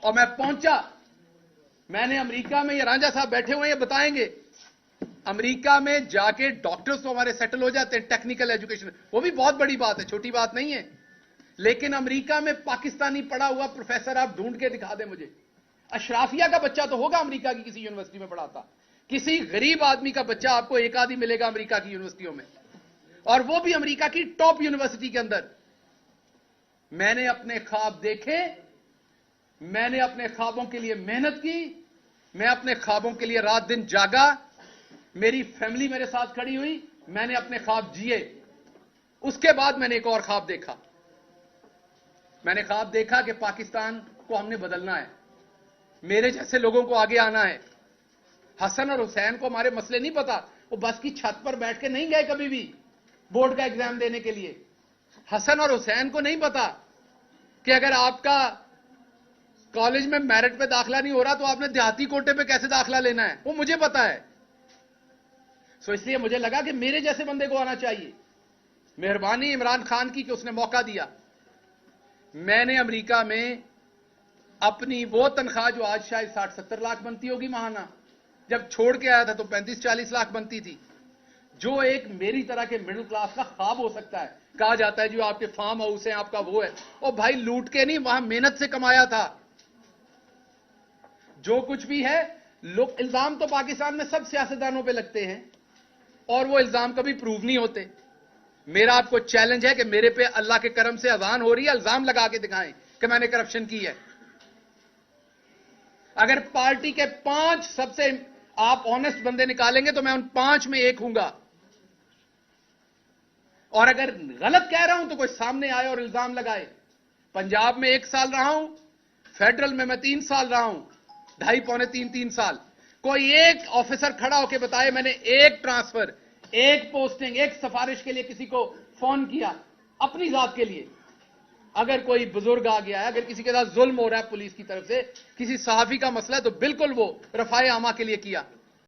और मैं पहुंचा। मैंने अमेरिका में, ये रांझा साहब बैठे हुए हैं, ये बताएंगे, अमेरिका में जाके डॉक्टर्स तो हमारे सेटल हो जाते हैं, टेक्निकल एजुकेशन, वो भी बहुत बड़ी बात है, छोटी बात नहीं है। लेकिन अमेरिका में पाकिस्तानी पढ़ा हुआ प्रोफेसर आप ढूंढ के दिखा दें मुझे। अशराफिया का बच्चा तो होगा अमेरिका की किसी यूनिवर्सिटी में पढ़ाता, किसी गरीब आदमी का बच्चा आपको एक आदि मिलेगा अमेरिका की यूनिवर्सिटियों में, और वो भी अमेरिका की टॉप यूनिवर्सिटी के अंदर। मैंने अपने ख्वाब देखे, मैंने अपने ख्वाबों के लिए मेहनत की, मैं अपने ख्वाबों के लिए रात दिन जागा, मेरी फैमिली मेरे साथ खड़ी हुई, मैंने अपने ख्वाब जिए। उसके बाद मैंने एक और ख्वाब देखा। मैंने ख्वाब देखा कि पाकिस्तान को हमने बदलना है, मेरे जैसे लोगों को आगे आना है। हसन और हुसैन को हमारे मसले नहीं पता, वो बस की छत पर बैठ के नहीं गए कभी भी बोर्ड का एग्जाम देने के लिए। हसन और हुसैन को नहीं पता कि अगर आपका कॉलेज में मेरिट पे दाखिला नहीं हो रहा तो आपने देहाती कोटे पे कैसे दाखिला लेना है, वो मुझे पता है। सो इसलिए मुझे लगा कि मेरे जैसे बंदे को आना चाहिए। मेहरबानी इमरान खान की कि उसने मौका दिया। मैंने अमेरिका में अपनी वो तनख्वाह जो आज शायद 60-70 लाख बनती होगी महाना, जब छोड़ के आया था तो 35-40 लाख बनती थी, जो एक मेरी तरह के मिडिल क्लास का ख्वाब हो सकता है। कहा जाता है जो आपके फार्म हाउस है आपका वो है, और भाई लूट के नहीं, वहां मेहनत से कमाया था। जो कुछ भी है, लोग इल्जाम तो पाकिस्तान में सब सियासतदानों पे लगते हैं और वो इल्जाम कभी प्रूव नहीं होते। मेरा आपको चैलेंज है कि मेरे पे अल्लाह के करम से अजान हो रही है, इल्जाम लगा के दिखाएं कि मैंने करप्शन की है। अगर पार्टी के 5 सबसे आप ऑनेस्ट बंदे निकालेंगे तो मैं उन 5 में एक हूंगा, और अगर गलत कह रहा हूं तो कोई सामने आए और इल्जाम लगाए। पंजाब में 1 साल रहा हूं, फेडरल में मैं 3 साल रहा हूं, 2.5-3 साल। कोई एक ऑफिसर खड़ा होकर बताए मैंने एक ट्रांसफर, एक पोस्टिंग, एक सिफारिश के लिए किसी को फोन किया अपनी जात के लिए। अगर कोई बुजुर्ग आ गया है, अगर किसी के साथ जुल्म हो रहा है पुलिस की तरफ से, किसी सहाफी का मसला है, तो बिल्कुल वो रफाए आमा के लिए किया।